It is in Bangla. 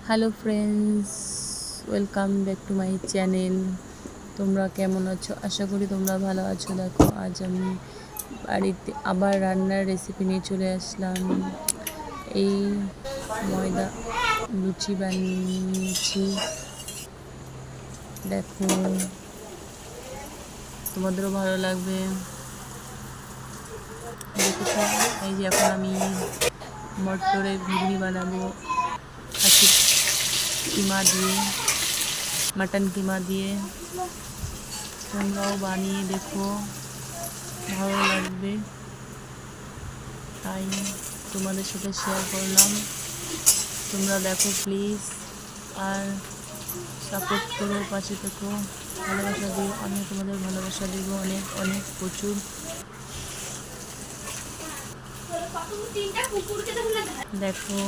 Hello friends, welcome back to my channel. তোমরা কেমন আছো? আশা করি তোমরা ভালো আছো। দেখো, আজ আমি বাড়িতে আবার রান্নার রেসিপি নিয়ে চলে আসলাম। এই ময়দা লুচি বানিয়েছি। দেখো, তোমাদেরও ভালো লাগবে। দেখেছো, এই যে এখন আমি মটরের ঘুগনি বানাবো খাসির কিমা দিয়ে, মাটন কিমা দিয়ে। তোমরাও বানিয়ে দেখো, ভালো লাগবে, তাই তোমাদের সাথে শেয়ার করলাম। তোমরা দেখো প্লিজ, আর সাপোর্ট করো, পাশে থেকো, ভালোবাসা দিও। আমি তোমাদের ভালোবাসা দেবো অনেক অনেক প্রচুর। দেখো,